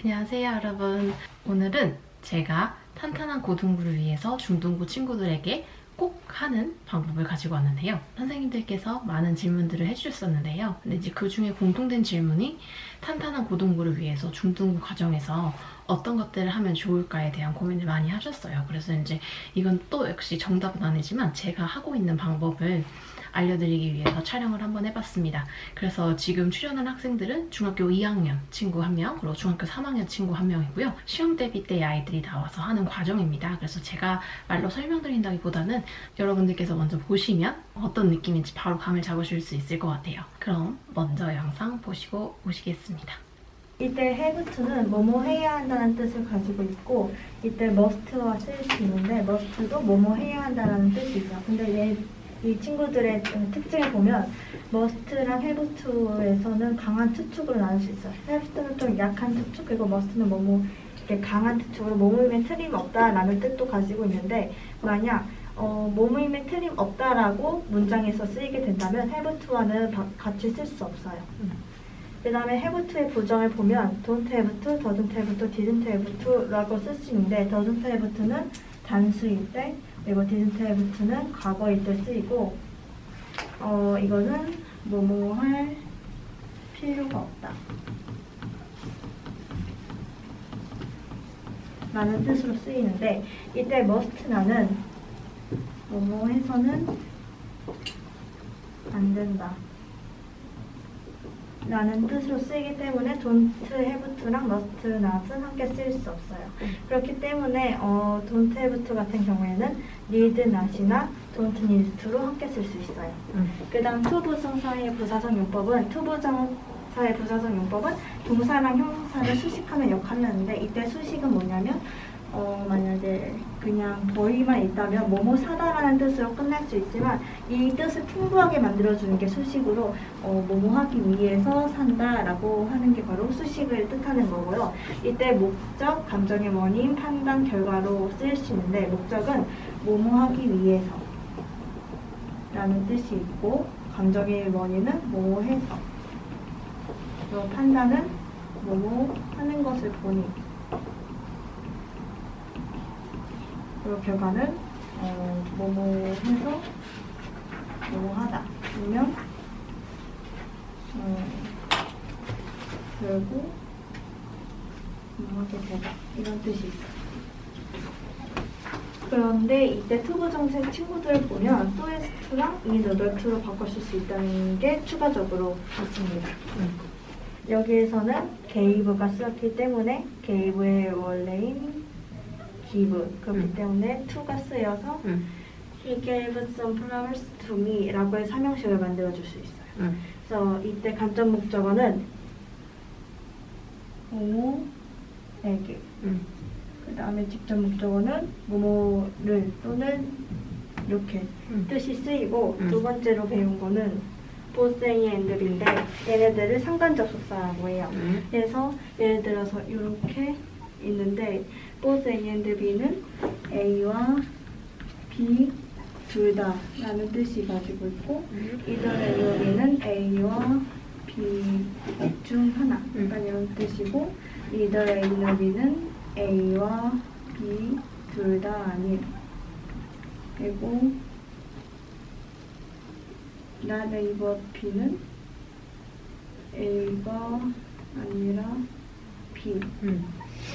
안녕하세요 여러분. 오늘은 제가 탄탄한 고등부를 위해서 중등부 친구들에게 꼭 하는 방법을 가지고 왔는데요. 선생님들께서 많은 질문들을 해주셨었는데요. 근데 이제 그 중에 공통된 질문이 탄탄한 고등부를 위해서 중등부 과정에서 어떤 것들을 하면 좋을까에 대한 고민을 많이 하셨어요. 그래서 이제 이건 또 역시 정답은 아니지만 제가 하고 있는 방법을 알려드리기 위해서 촬영을 한번 해봤습니다. 그래서 지금 출연한 학생들은 중학교 2학년 친구 1명, 그리고 중학교 3학년 친구 1명이고요. 시험 대비 때 아이들이 나와서 하는 과정입니다. 그래서 제가 말로 설명드린다기보다는 여러분들께서 먼저 보시면 어떤 느낌인지 바로 감을 잡으실 수 있을 것 같아요. 그럼 먼저 영상 보시고 오시겠습니다. 이때 have to는 뭐뭐 해야 한다는 뜻을 가지고 있고, 이때 must와 쓸 수 있는데 must도 뭐뭐 해야 한다는 뜻이 있어요. 근데 이 친구들의 특징을 보면 must랑 have to에서는 강한 투축으로 나눌 수 있어요. have to는 좀 약한 투축, 그리고 must는 뭐뭐 이렇게 강한 투축으로 뭐뭐이면 틀림없다라는 뜻도 가지고 있는데, 만약 뭐뭐이면 틀림없다라고 문장에서 쓰이게 된다면 have to와는 같이 쓸 수 없어요. 그 다음에 have to의 부정을 보면 don't have to, doesn't have to, didn't have to라고 쓸 수 있는데, doesn't have to는 단수일 때, 그리고 didn't have to는 과거일 때 쓰이고, 이거는 뭐뭐 할 필요가 없다 라는 뜻으로 쓰이는데, 이때 must나는 뭐뭐 해서는 안 된다 라는 뜻으로 쓰이기 때문에 don't have to랑 must not은 함께 쓰일 수 없어요. 그렇기 때문에 don't have to 같은 경우에는 need not이나 don't need to로 함께 쓸 수 있어요. 그 다음 to 부정사의 부사적 용법은, to 부정사의 부사적 용법은 동사랑 형용사를 수식하는 역할을 하는데, 이때 수식은 뭐냐면 만약에 그냥 더위만 있다면 뭐뭐 사다라는 뜻으로 끝날 수 있지만, 이 뜻을 풍부하게 만들어주는 게 수식으로 뭐뭐 하기 위해서 산다라고 하는 게 바로 수식을 뜻하는 거고요. 이때 목적, 감정의 원인, 판단, 결과로 쓰일 수 있는데, 목적은 뭐뭐 하기 위해서 라는 뜻이 있고, 감정의 원인은 뭐뭐 해서, 그리고 판단은 뭐뭐 하는 것을 보니, 그리고 결과는 뭐뭐 해서 뭐뭐 하다 아니면 결국 뭐 하게 되다 이런 뜻이 있어요. 그런데 이때 to 부정식 친구들을 보면 to에서 to랑 is to로 바꿔줄 수 있다는 게 추가적으로 있습니다. 여기에서는 gave가 쓰였기 때문에 gave의 원래인 give, 그렇기 때문에 to가 쓰여서 he gave some flowers to me 라고의 삼형식을 만들어줄 수 있어요. 그래서 이때 간접 목적어는 뭐뭐에게, 그 다음에 직접 목적어는 뭐뭐를 또는 이렇게 뜻이 쓰이고, 두 번째로 배운 거는 both A and B인데, 얘네들을 상관접속사라고 해요. 그래서 예를 들어서 이렇게 있는데, both A and B는 A와 B 둘 다 라는 뜻이 가지고 있고, either A or B는 A와 B 중 하나 약간 이런 뜻이고, either A or B는 A와 B 둘 다 아니에요. 그리고 not A but B는 A가 아니라 B.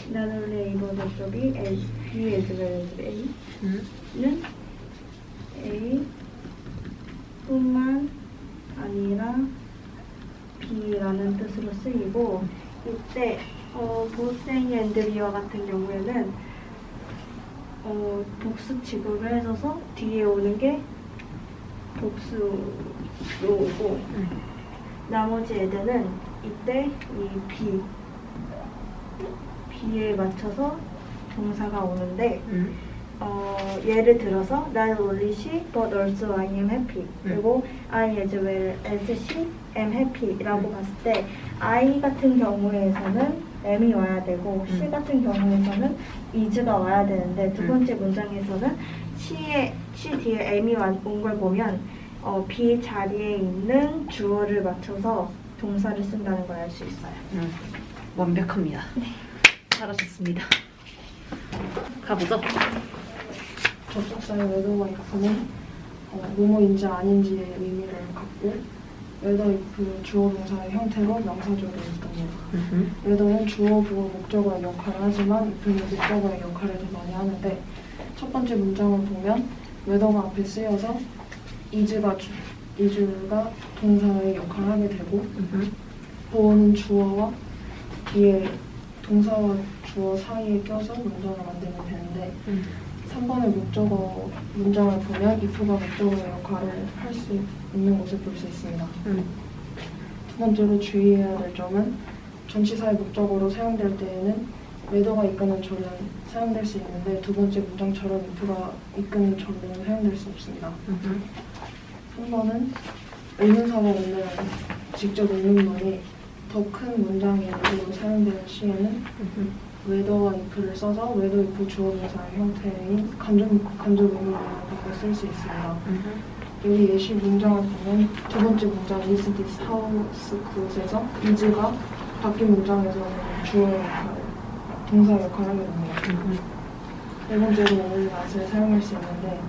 Not only A but also B, B as well as A는 A 뿐만 아니라 B라는 뜻으로 쓰이고, 이때 both A and B와 같은 경우에는 복수 취급을 해줘서 뒤에 오는 게 복수로 오고, 나머지 애들은 이때 이 B에 맞춰서 동사가 오는데, 예를 들어서 not only she but also I am happy, 그리고 I as well as she am happy 라고 봤을 때, I 같은 경우에서는 am이 와야 되고, she 같은 경우에서는 is가 와야 되는데, 두 번째 문장에서는 she 뒤에 am이 온 걸 보면 be 자리에 있는 주어를 맞춰서 동사를 쓴다는 걸 알 수 있어요. 완벽합니다. 네. 잘하셨습니다. 가보죠. 저쪽 사이 웨더가 if는 뭐뭐인지 아닌지의 의미를 갖고 웨더 if 주어 동사의 형태로 명사조를 이룹니다. 웨더는 주어, 부어, 목적어의 역할을 하지만 if는 목적어의 역할을 더 많이 하는데 첫 번째 문장을 보면 웨더가 앞에 쓰여서 is가 동사의 역할을 하게 되고 보어는 주어와 뒤에 동사와 주어 사이에 껴서 문장을 만들면 되는데 3번의 목적어 문장을 보면 if가 목적어의 역할을 할 수 있는 것을 볼 수 있습니다. 두 번째로 주의해야 될 점은 전치사의 목적어로 사용될 때에는 웨더가 이끄는 절은 사용될 수 있는데 두 번째 문장처럼 if가 이끄는 절은 사용될 수 없습니다. 3번은 의문사가 있는 직접 의문문이 더 큰 문장의 일부로 사용되는 시에는 웨더와 if를 써서 웨더 if 주어 동사의 형태인 간접 의문문을 바꿔 쓸 수 있습니다. 여기 예시 문장을 보면 두 번째 문장 is this house good에서 is가 바뀐 문장에서는 주어 역할, 동사 역할을 하게 됩니다. 네 번째로 all not을 사용할 수 있는데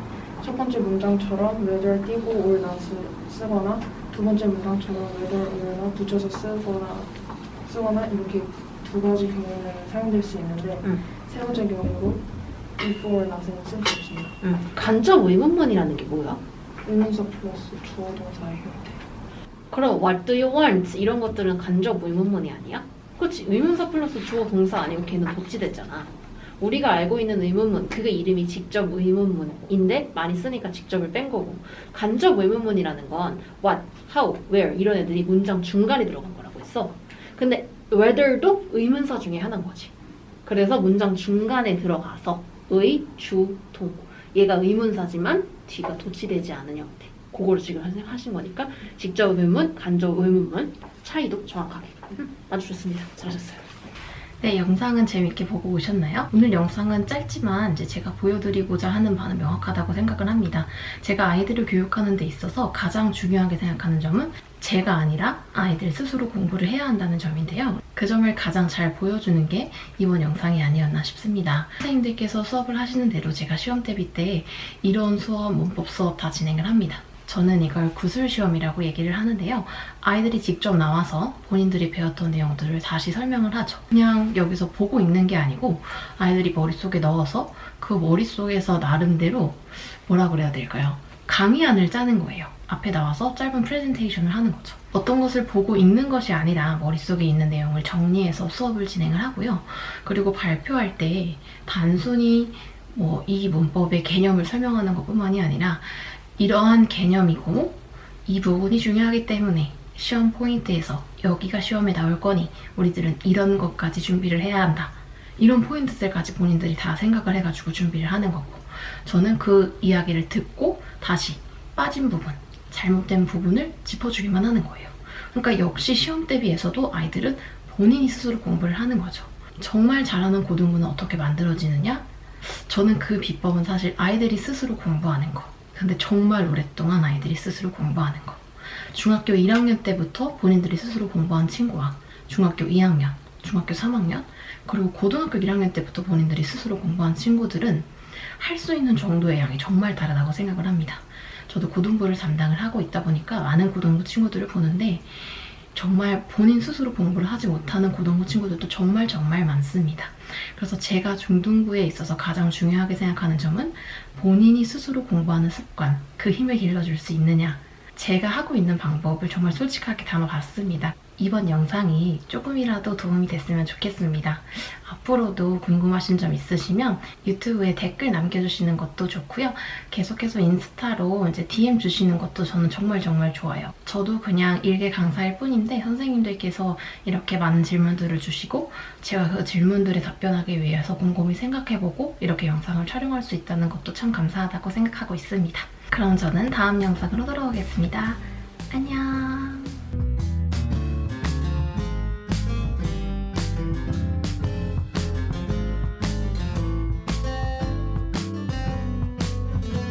첫 번째 문장처럼 whether 띄고 all not을 쓰거나 두 번째 문장처럼 whether all not 붙여서 쓰거나 이렇게 두 가지 경우는 사용될 수 있는데 세 번째 경우로 if or not은 쓸 수 없습니다. 간접 의문문이라는 게 뭐야? 의문사 플러스 주어 동사의 형태. 그럼 what do you want? 이런 것들은 간접 의문문이 아니야? 그렇지. 의문사 플러스 주어 동사 아니면 걔는 도치됐잖아. 우리가 알고 있는 의문문, 그게 이름이 직접 의문문인데 많이 쓰니까 직접을 뺀 거고, 간접 의문문이라는 건 what, how, where 이런 애들이 문장 중간에 들어간 거라고 했어. 근데 whether도 의문사 중에 하나인 거지. 그래서 문장 중간에 들어가서 의, 주, 동. 얘가 의문사지만 뒤가 도치되지 않은 형태. 그거를 지금 하신 거니까 직접 의문문, 간접 의문문 차이도 정확하게 맞추셨습니다. 잘하셨어요. 네, 영상은 재밌게 보고 오셨나요? 오늘 영상은 짧지만 이제 제가 보여드리고자 하는 바는 명확하다고 생각을 합니다. 제가 아이들을 교육하는 데 있어서 가장 중요하게 생각하는 점은 제가 아니라 아이들 스스로 공부를 해야 한다는 점인데요. 그 점을 가장 잘 보여주는 게 이번 영상이 아니었나 싶습니다. 선생님들께서 수업을 하시는 대로 제가 시험 대비 때 이론 수업, 문법 수업 다 진행을 합니다. 저는 이걸 구술시험이라고 얘기를 하는데요. 아이들이 직접 나와서 본인들이 배웠던 내용들을 다시 설명을 하죠. 그냥 여기서 보고 있는 게 아니고 아이들이 머릿속에 넣어서 그 머릿속에서 나름대로 뭐라 그래야 될까요? 강의안을 짜는 거예요. 앞에 나와서 짧은 프레젠테이션을 하는 거죠. 어떤 것을 보고 읽는 것이 아니라 머릿속에 있는 내용을 정리해서 수업을 진행을 하고요. 그리고 발표할 때 단순히 이 문법의 개념을 설명하는 것뿐만이 아니라 이러한 개념이고 이 부분이 중요하기 때문에 시험 포인트에서 여기가 시험에 나올 거니 우리들은 이런 것까지 준비를 해야 한다. 이런 포인트들까지 본인들이 다 생각을 해가지고 준비를 하는 거고, 저는 그 이야기를 듣고 다시 빠진 부분, 잘못된 부분을 짚어주기만 하는 거예요. 그러니까 역시 시험 대비에서도 아이들은 본인이 스스로 공부를 하는 거죠. 정말 잘하는 고등부는 어떻게 만들어지느냐? 저는 그 비법은 사실 아이들이 스스로 공부하는 거. 근데 정말 오랫동안 아이들이 스스로 공부하는 거. 중학교 1학년 때부터 본인들이 스스로 공부한 친구와 중학교 2학년, 중학교 3학년, 그리고 고등학교 1학년 때부터 본인들이 스스로 공부한 친구들은 할 수 있는 정도의 양이 정말 다르다고 생각을 합니다. 저도 고등부를 담당을 하고 있다 보니까 많은 고등부 친구들을 보는데 정말 본인 스스로 공부를 하지 못하는 고등부 친구들도 정말 많습니다. 그래서 제가 중등부에 있어서 가장 중요하게 생각하는 점은 본인이 스스로 공부하는 습관, 그 힘을 길러줄 수 있느냐. 제가 하고 있는 방법을 정말 솔직하게 담아봤습니다. 이번 영상이 조금이라도 도움이 됐으면 좋겠습니다. 앞으로도 궁금하신 점 있으시면 유튜브에 댓글 남겨주시는 것도 좋고요. 계속해서 인스타로 이제 DM 주시는 것도 저는 정말 좋아요. 저도 그냥 일개 강사일 뿐인데 선생님들께서 이렇게 많은 질문들을 주시고 제가 그 질문들에 답변하기 위해서 곰곰이 생각해보고 이렇게 영상을 촬영할 수 있다는 것도 참 감사하다고 생각하고 있습니다. 그럼 저는 다음 영상으로 돌아오겠습니다. 안녕.